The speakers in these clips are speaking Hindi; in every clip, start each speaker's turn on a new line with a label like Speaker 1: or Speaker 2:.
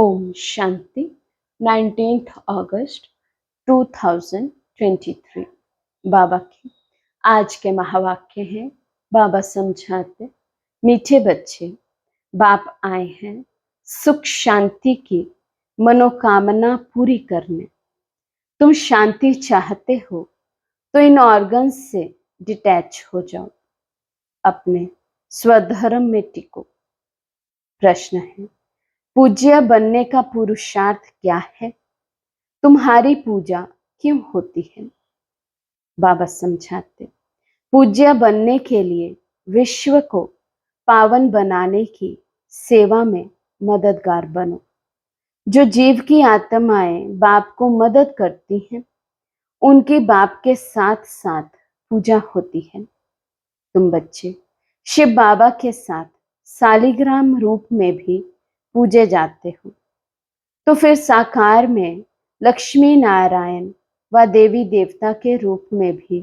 Speaker 1: ओम शांति 19th अगस्त 2023। बाबा की आज के महावाक्य हैं। बाबा समझाते, मीठे बच्चे, बाप आए हैं सुख शांति की मनोकामना पूरी करने। तुम शांति चाहते हो तो इन ऑर्गन्स से डिटैच हो जाओ, अपने स्वधर्म में टिको। प्रश्न है, पूज्य बनने का पुरुषार्थ क्या है? तुम्हारी पूजा क्यों होती है? बाबा समझाते, पूज्य बनने के लिए विश्व को पावन बनाने की सेवा में मददगार बनो। जो जीव की आत्माएं बाप को मदद करती हैं, उनकी बाप के साथ साथ पूजा होती है। तुम बच्चे शिव बाबा के साथ सालिग्राम रूप में भी पूजे जाते हो, तो फिर साकार में लक्ष्मी नारायण व देवी देवता के रूप में भी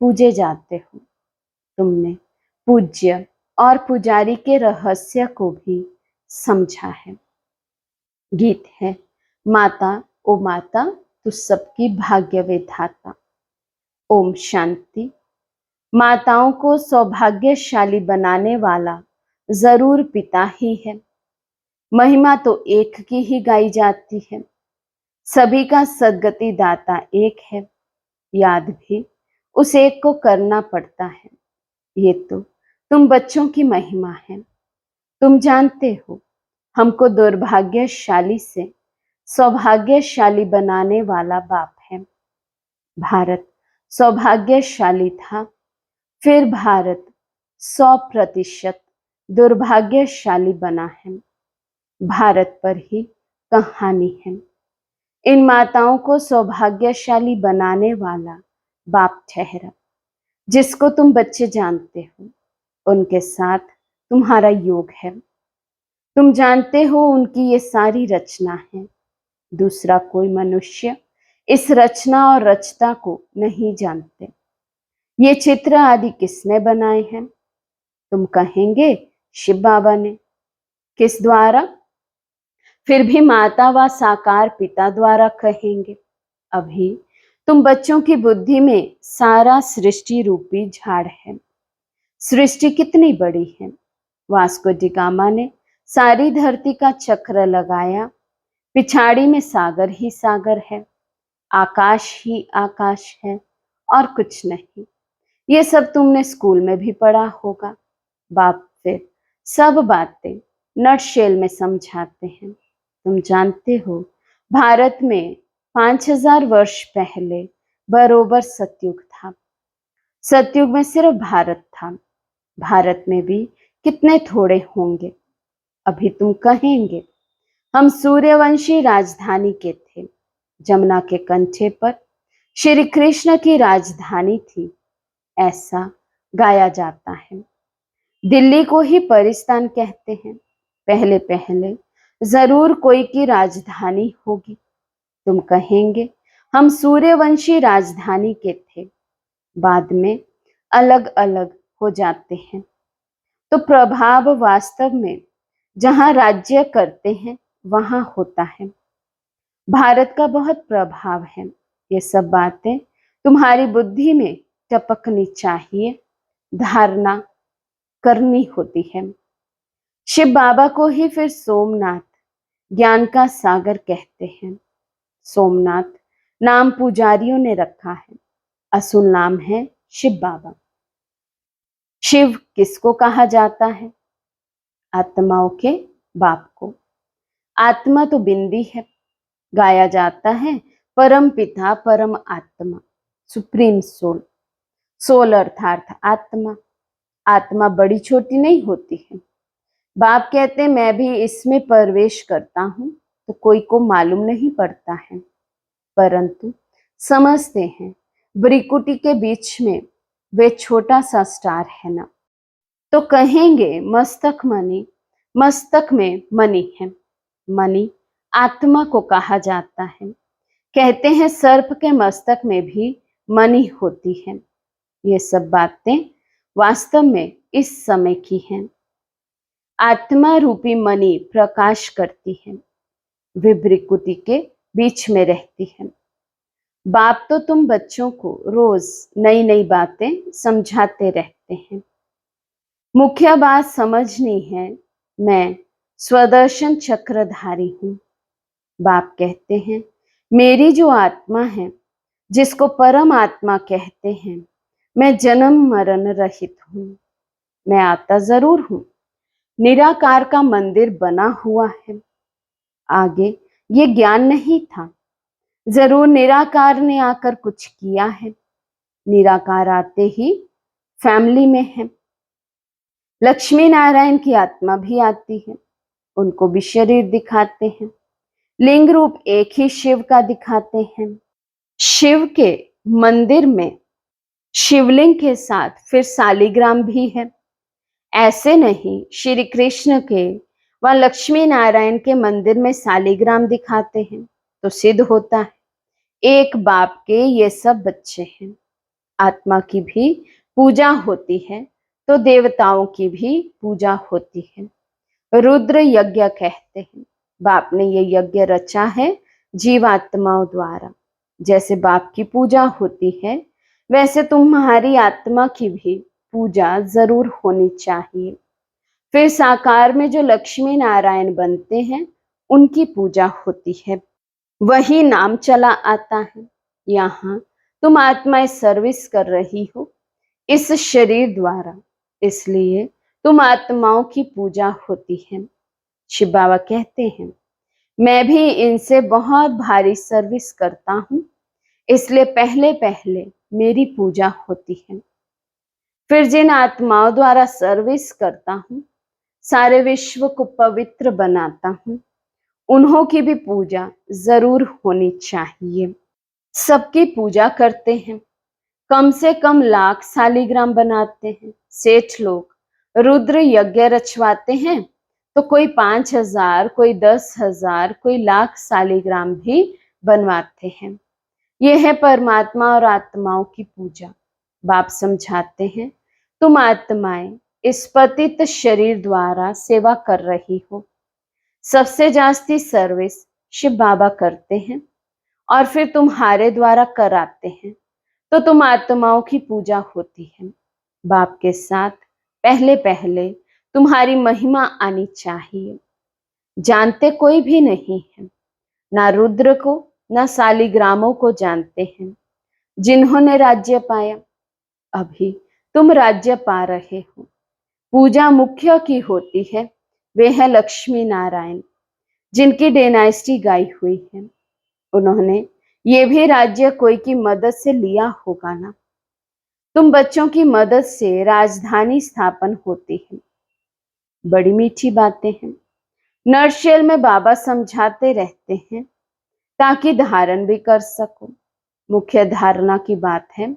Speaker 1: पूजे जाते हो। तुमने पूज्य और पुजारी के रहस्य को भी समझा है। गीत है, माता ओ माता तू सबकी भाग्य विधाता। ओम शांति। माताओं को सौभाग्यशाली बनाने वाला जरूर पिता ही है। महिमा तो एक की ही गाई जाती है। सभी का सद्गति दाता एक है, याद भी उस एक को करना पड़ता है। ये तो तुम बच्चों की महिमा है। तुम जानते हो, हमको दुर्भाग्यशाली से सौभाग्यशाली बनाने वाला बाप है। भारत सौभाग्यशाली था, फिर भारत 100% दुर्भाग्यशाली बना है। भारत पर ही कहानी है। इन माताओं को सौभाग्यशाली बनाने वाला बाप ठहरा, जिसको तुम बच्चे जानते हो। उनके साथ तुम्हारा योग है। तुम जानते हो उनकी ये सारी रचना है। दूसरा कोई मनुष्य इस रचना और रचता को नहीं जानते। ये चित्र आदि किसने बनाए हैं? तुम कहेंगे शिव बाबा ने। किस द्वारा? फिर भी माता व साकार पिता द्वारा कहेंगे। अभी तुम बच्चों की बुद्धि में सारा सृष्टि रूपी झाड़ है। सृष्टि कितनी बड़ी है। वास्को डी गामा ने सारी धरती का चक्र लगाया। पिछाड़ी में सागर ही सागर है, आकाश ही आकाश है और कुछ नहीं। ये सब तुमने स्कूल में भी पढ़ा होगा। बाप फिर सब बातें नटशेल में समझाते हैं। तुम जानते हो, भारत में 5000 वर्ष पहले बरोबर सतयुग था। सतयुग में सिर्फ भारत था। भारत में भी कितने थोड़े होंगे। अभी तुम कहेंगे हम सूर्यवंशी राजधानी के थे। जमुना के कंठे पर श्री कृष्ण की राजधानी थी, ऐसा गाया जाता है। दिल्ली को ही परिस्तान कहते हैं। पहले पहले जरूर कोई की राजधानी होगी। तुम कहेंगे हम सूर्यवंशी राजधानी के थे, बाद में अलग अलग हो जाते हैं। तो प्रभाव वास्तव में जहां राज्य करते हैं वहां होता है। भारत का बहुत प्रभाव है। ये सब बातें तुम्हारी बुद्धि में टपकनी चाहिए, धारणा करनी होती है। शिव बाबा को ही फिर सोमनाथ, ज्ञान का सागर कहते हैं। सोमनाथ नाम पुजारियों ने रखा है, असल नाम है शिव बाबा। शिव किसको कहा जाता है? आत्माओं के बाप को। आत्मा तो बिंदी है। गाया जाता है परम पिता परम आत्मा, सुप्रीम सोल। सोल अर्थात आत्मा। आत्मा बड़ी छोटी नहीं होती है। बाप कहते मैं भी इसमें प्रवेश करता हूं तो कोई को मालूम नहीं पड़ता है, परंतु समझते हैं ब्रिकुटी के बीच में वे छोटा सा स्टार है ना। तो कहेंगे मस्तक मणि, मस्तक में मणि है। मणि आत्मा को कहा जाता है। कहते हैं सर्प के मस्तक में भी मणि होती है। ये सब बातें वास्तव में इस समय की हैं। आत्मा रूपी मणि प्रकाश करती है। विभ्रिकुटी के बीच में रहती है। बाप तो तुम बच्चों को रोज नई नई बातें समझाते रहते हैं। मुख्य बात समझनी है, मैं स्वदर्शन चक्रधारी हूं। बाप कहते हैं, मेरी जो आत्मा है, जिसको परम आत्मा कहते हैं, मैं जन्म मरण रहित हूं। मैं आता जरूर हूं। निराकार का मंदिर बना हुआ है। आगे ये ज्ञान नहीं था। जरूर निराकार ने आकर कुछ किया है। निराकार आते ही फैमिली में है। लक्ष्मी नारायण की आत्मा भी आती है। उनको भी शरीर दिखाते हैं। लिंग रूप एक ही शिव का दिखाते हैं। शिव के मंदिर में शिवलिंग के साथ फिर सालिग्राम भी है। ऐसे नहीं श्री कृष्ण के व लक्ष्मी नारायण के मंदिर में सालिग्राम दिखाते हैं तो सिद्ध होता है एक बाप के ये सब बच्चे हैं। आत्मा की भी पूजा होती है तो देवताओं की भी पूजा होती है। रुद्र यज्ञ कहते हैं। बाप ने ये यज्ञ रचा है जीवात्माओं द्वारा। जैसे बाप की पूजा होती है, वैसे तुम्हारी आत्मा की भी पूजा जरूर होनी चाहिए। फिर साकार में जो लक्ष्मी नारायण बनते हैं, उनकी पूजा होती है। वही नाम चला आता है। यहाँ तुम आत्माएं सर्विस कर रही हो इस शरीर द्वारा, इसलिए तुम आत्माओं की पूजा होती है। शिव बाबा कहते हैं, मैं भी इनसे बहुत भारी सर्विस करता हूं, इसलिए पहले पहले मेरी पूजा होती है। फिर जिन आत्माओं द्वारा सर्विस करता हूं, सारे विश्व को पवित्र बनाता हूं, उन्हों की भी पूजा जरूर होनी चाहिए। सबकी पूजा करते हैं। कम से कम लाख सालिग्राम बनाते हैं। सेठ लोग रुद्र यज्ञ रचवाते हैं तो कोई 5,000, कोई 10,000, कोई लाख सालिग्राम भी बनवाते हैं। यह है परमात्मा और आत्माओं की पूजा। बाप समझाते हैं, तुम आत्माएं इस पतित शरीर द्वारा सेवा कर रही हो। सबसे जास्ती सर्विस शिव बाबा करते हैं और फिर तुम्हारे द्वारा कराते हैं, तो तुम आत्माओं की पूजा होती है। बाप के साथ पहले पहले तुम्हारी महिमा आनी चाहिए। जानते कोई भी नहीं है, ना रुद्र को ना सालिग्रामों को जानते हैं जिन्होंने राज्य पाया। अभी तुम राज्य पा रहे हो। पूजा मुख्य की होती है, वे है लक्ष्मी नारायण, जिनकी डायनेस्टी गाई हुई है। उन्होंने ये भी राज्य कोई की मदद से लिया होगा ना। तुम बच्चों की मदद से राजधानी स्थापन होती है। बड़ी मीठी बातें हैं। नर्शेल में बाबा समझाते रहते हैं ताकि धारण भी कर सको। मुख्य धारणा की बात है,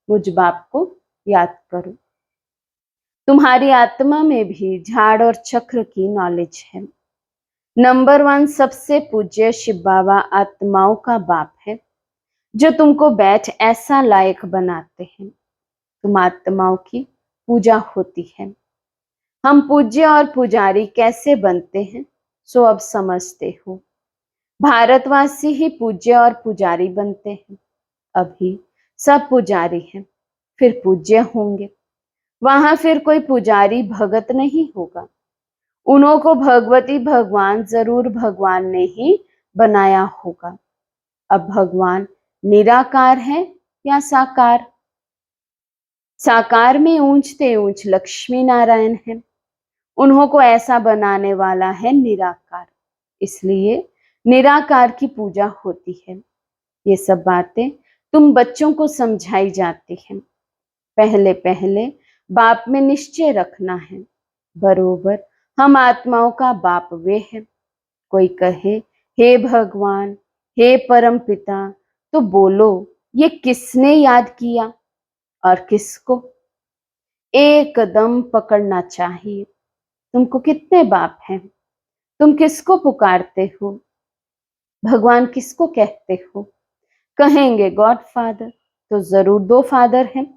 Speaker 1: मुझ बाप को याद करो। तुम्हारी आत्मा में भी झाड़ और चक्र की नॉलेज है। नंबर 1 सबसे पूज्य शिव बाबा आत्माओं का बाप है, जो तुमको बैठ ऐसा लायक बनाते हैं। तुम आत्माओं की पूजा होती है। हम पूज्य और पुजारी कैसे बनते हैं, सो अब समझते हो। भारतवासी ही पूज्य और पुजारी बनते हैं। अभी सब पुजारी हैं, फिर पूज्य होंगे। वहां फिर कोई पुजारी भगत नहीं होगा। उन्हों को भगवती भगवान जरूर भगवान ने ही बनाया होगा। अब भगवान निराकार है या साकार? साकार में ऊंचते ऊंच लक्ष्मी नारायण है। उन्हों को ऐसा बनाने वाला है निराकार, इसलिए निराकार की पूजा होती है। ये सब बातें तुम बच्चों को समझाई जाती हैं। पहले पहले बाप में निश्चय रखना है, बरोबर हम आत्माओं का बाप वे हैं। कोई कहे हे भगवान, हे परम पिता, तो बोलो ये किसने याद किया और किसको? एकदम पकड़ना चाहिए। तुमको कितने बाप हैं? तुम किसको पुकारते हो? भगवान किसको कहते हो? कहेंगे गॉड फादर, तो जरूर 2 फादर हैं।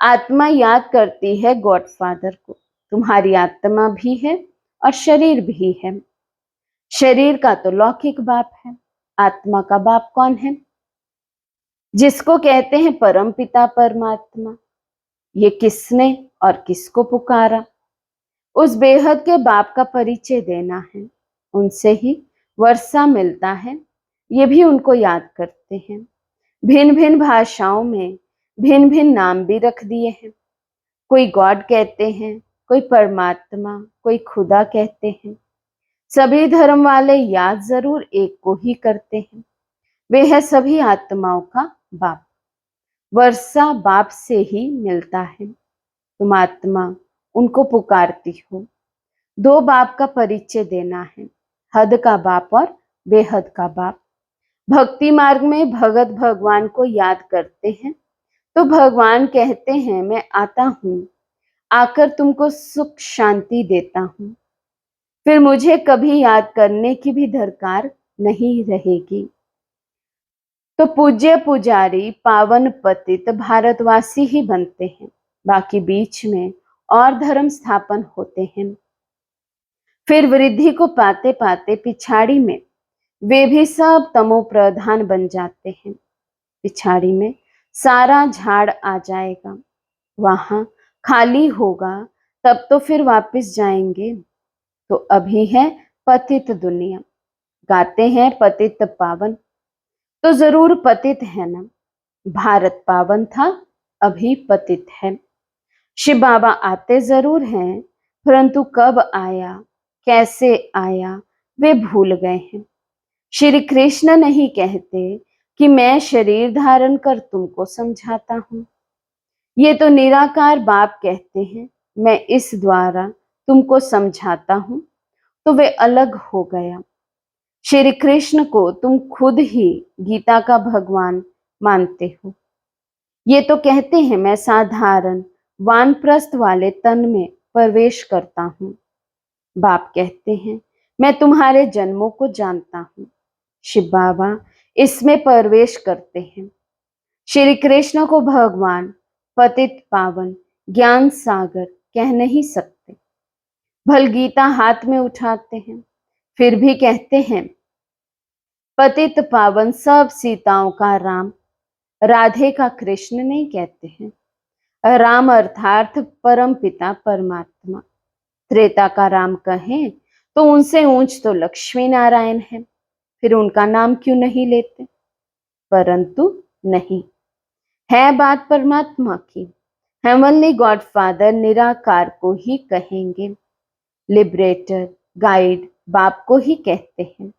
Speaker 1: आत्मा याद करती है गॉड फादर को। तुम्हारी आत्मा भी है और शरीर भी है। शरीर का तो लौकिक बाप है, आत्मा का बाप कौन है? जिसको कहते हैं परम पिता परमात्मा। ये किसने और किसको पुकारा? उस बेहद के बाप का परिचय देना है। उनसे ही वर्षा मिलता है, ये भी उनको याद करते हैं। भिन्न भिन्न भाषाओं में भिन्न भिन्न नाम भी रख दिए हैं। कोई गॉड कहते हैं, कोई परमात्मा, कोई खुदा कहते हैं। सभी धर्म वाले याद जरूर एक को ही करते हैं, वे है सभी आत्माओं का बाप। वर्षा बाप से ही मिलता है। तुम आत्मा उनको पुकारती हो। दो बाप का परिचय देना है, हद का बाप और बेहद का बाप। भक्ति मार्ग में भगत भगवान को याद करते हैं तो भगवान कहते हैं मैं आता हूँ, आकर तुमको सुख शांति देता हूँ। फिर मुझे कभी याद करने की भी दरकार नहीं रहेगी। तो पूज्य पुजारी पावन पतित भारतवासी ही बनते हैं, बाकी बीच में और धर्म स्थापन होते हैं। फिर वृद्धि को पाते पाते पिछाड़ी में वे भी सब तमो प्रधान बन जाते हैं। पिछाड़ी में सारा झाड़ आ जाएगा, वहां खाली होगा, तब तो फिर वापस जाएंगे। तो अभी है पतित दुनिया, गाते हैं पतित पावन, तो जरूर पतित है ना। भारत पावन था, अभी पतित है। शिव बाबा आते जरूर हैं, परंतु कब आया, कैसे आया, वे भूल गए हैं। श्री कृष्ण नहीं कहते कि मैं शरीर धारण कर तुमको समझाता हूं। ये तो निराकार बाप कहते हैं मैं इस द्वारा तुमको समझाता हूं, तो वे अलग हो गया। श्री कृष्ण को तुम खुद ही गीता का भगवान मानते हो। ये तो कहते हैं मैं साधारण वानप्रस्थ वाले तन में प्रवेश करता हूं। बाप कहते हैं मैं तुम्हारे जन्मों को जानता हूं। शिव बाबा इसमें प्रवेश करते हैं। श्री कृष्ण को भगवान पतित पावन ज्ञान सागर कह नहीं सकते। भल गीता हाथ में उठाते हैं, फिर भी कहते हैं पतित पावन सब सीताओं का राम, राधे का कृष्ण नहीं कहते हैं। राम अर्थात परम पिता परमात्मा। त्रेता का राम कहें तो उनसे ऊंच तो लक्ष्मी नारायण है, फिर उनका नाम क्यों नहीं लेते? परंतु नहीं, है बात परमात्मा की। हेवनली गॉड फादर निराकार को ही कहेंगे, लिबरेटर गाइड बाप को ही कहते हैं।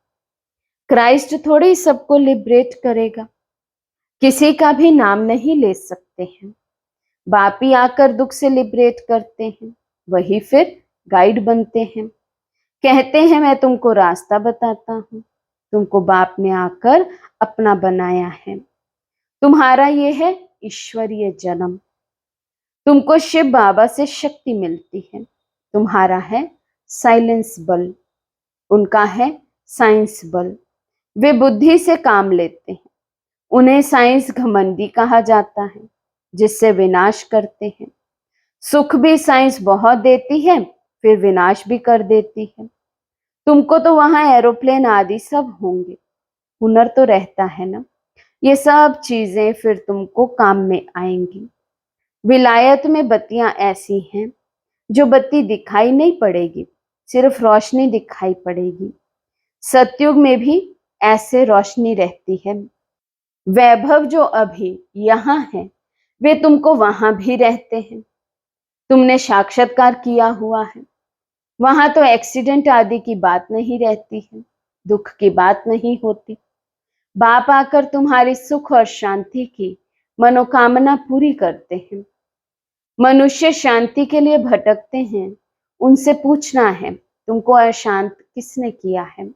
Speaker 1: क्राइस्ट थोड़े ही सबको लिबरेट करेगा, किसी का भी नाम नहीं ले सकते हैं। बाप ही आकर दुख से लिबरेट करते हैं, वही फिर गाइड बनते हैं। कहते हैं मैं तुमको रास्ता बताता हूँ, तुमको बाप ने आकर अपना बनाया है। तुम्हारा ये है ईश्वरीय जन्म, तुमको शिव बाबा से शक्ति मिलती है। तुम्हारा है साइलेंस बल, उनका है साइंस बल। वे बुद्धि से काम लेते हैं, उन्हें साइंस घमंडी कहा जाता है, जिससे विनाश करते हैं। सुख भी साइंस बहुत देती है, फिर विनाश भी कर देती है। तुमको तो वहां एरोप्लेन आदि सब होंगे, हुनर तो रहता है ना। ये सब चीजें फिर तुमको काम में आएंगी। विलायत में बत्तियां ऐसी हैं जो बत्ती दिखाई नहीं पड़ेगी, सिर्फ रोशनी दिखाई पड़ेगी। सतयुग में भी ऐसे रोशनी रहती है। वैभव जो अभी यहाँ है, वे तुमको वहां भी रहते हैं। तुमने साक्षात्कार किया हुआ है, वहां तो एक्सीडेंट आदि की बात नहीं रहती है, दुख की बात नहीं होती। बाप आकर तुम्हारी सुख और शांति की मनोकामना पूरी करते हैं। मनुष्य शांति के लिए भटकते हैं, उनसे पूछना है तुमको अशांत किसने किया है?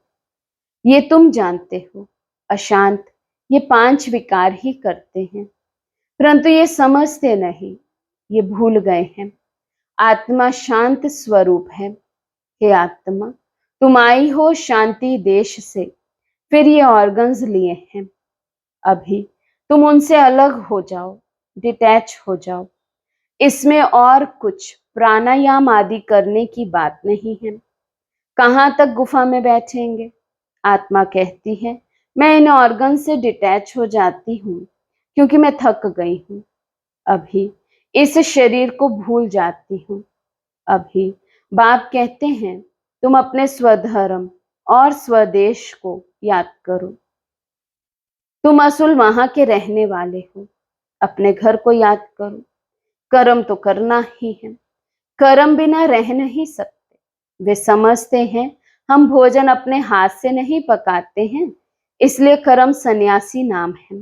Speaker 1: ये तुम जानते हो। अशांत ये 5 विकार ही करते हैं, परंतु ये समझते नहीं, ये भूल गए हैं। आत्मा शांत स्वरूप है। हे आत्मा, तुम आई हो शांति देश से, फिर ये ऑर्गन्स लिए हैं। अभी तुम उनसे अलग हो जाओ, डिटैच हो जाओ। इसमें और कुछ प्राणायाम आदि करने की बात नहीं है। कहाँ तक गुफा में बैठेंगे? आत्मा कहती है, मैं इन ऑर्गन से डिटैच हो जाती हूँ क्योंकि मैं थक गई हूँ। अभी इस शरीर को भूल जाती हूँ। अभी बाप कहते हैं, तुम अपने स्वधर्म और स्वदेश को याद करो। तुम असल वहां के रहने वाले हो। अपने घर को याद करो। कर्म तो करना ही है। कर्म बिना रह नहीं सकते। वे समझते हैं हम भोजन अपने हाथ से नहीं पकाते हैं, इसलिए कर्म सन्यासी नाम है।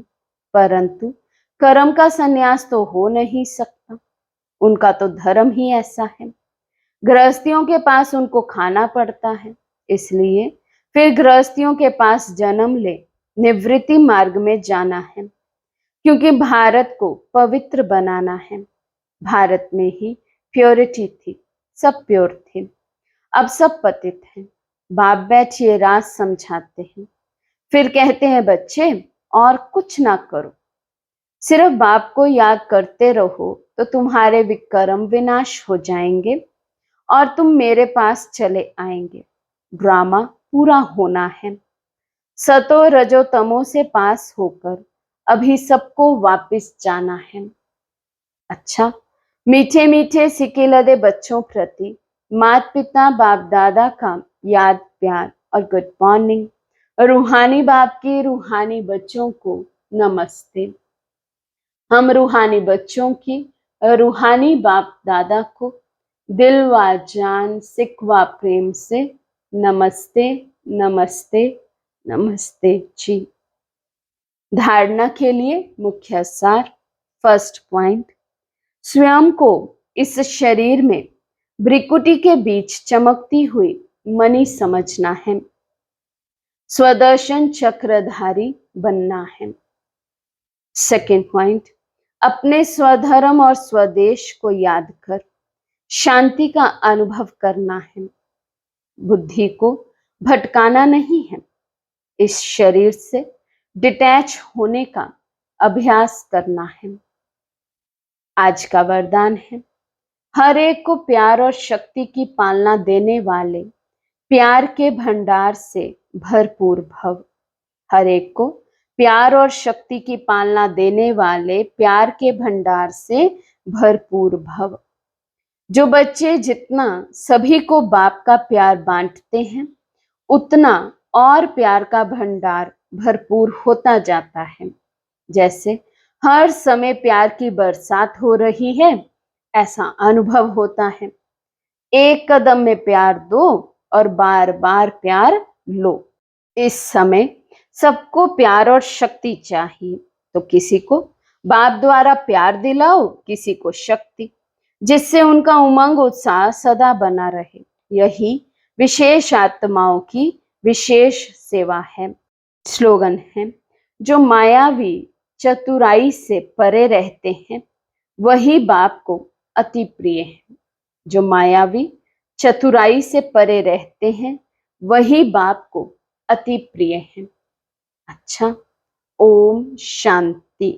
Speaker 1: परंतु कर्म का सन्यास तो हो नहीं सकता। उनका तो धर्म ही ऐसा है। गृहस्थियों के पास उनको खाना पड़ता है, इसलिए फिर गृहस्थियों के पास जन्म ले निवृत्ति मार्ग में जाना है, क्योंकि भारत को पवित्र बनाना है। भारत में ही प्योरिटी थी, सब प्योर थे। अब सब पतित हैं। बाप बैठिए राज समझाते हैं, फिर कहते हैं बच्चे और कुछ ना करो, सिर्फ बाप को याद करते रहो तो तुम्हारे विकर्म विनाश हो जाएंगे और तुम मेरे पास चले आएंगे। ड्रामा पूरा होना है। सतो रजो तमो से पास होकर अभी सबको वापस जाना है। अच्छा, मीठे मीठे सिके लदे बच्चों प्रति माता पिता बाप दादा का याद प्यार और गुड मॉर्निंग। रूहानी बाप की रूहानी बच्चों को नमस्ते। हम रूहानी बच्चों की रूहानी बाप दादा को दिल व जान सिक व प्रेम से नमस्ते नमस्ते नमस्ते जी। धारणा के लिए मुख्य सार। फर्स्ट पॉइंट, स्वयं को इस शरीर में भ्रिकुटी के बीच चमकती हुई मणि समझना है। स्वदर्शन चक्रधारी बनना है। सेकेंड पॉइंट, अपने स्वधर्म और स्वदेश को याद कर शांति का अनुभव करना है। बुद्धि को भटकाना नहीं है। इस शरीर से डिटैच होने का अभ्यास करना है। आज का वरदान है, हर एक को प्यार और शक्ति की पालना देने वाले प्यार के भंडार से भरपूर भव। हर एक को प्यार और शक्ति की पालना देने वाले प्यार के भंडार से भरपूर भव। जो बच्चे जितना सभी को बाप का प्यार बांटते हैं, उतना और प्यार का भंडार भरपूर होता जाता है। जैसे हर समय प्यार की बरसात हो रही है, ऐसा अनुभव होता है। एक कदम में प्यार दो और बार बार प्यार लो। इस समय सबको प्यार और शक्ति चाहिए, तो किसी को बाप द्वारा प्यार दिलाओ, किसी को शक्ति, जिससे उनका उमंग उत्साह सदा बना रहे। यही विशेष आत्माओं की विशेष सेवा है। स्लोगन है, जो मायावी चतुराई से परे रहते हैं वही बाप को अति प्रिय है। जो मायावी चतुराई से परे रहते हैं वही बाप को अति प्रिय है। अच्छा, ओम शांति।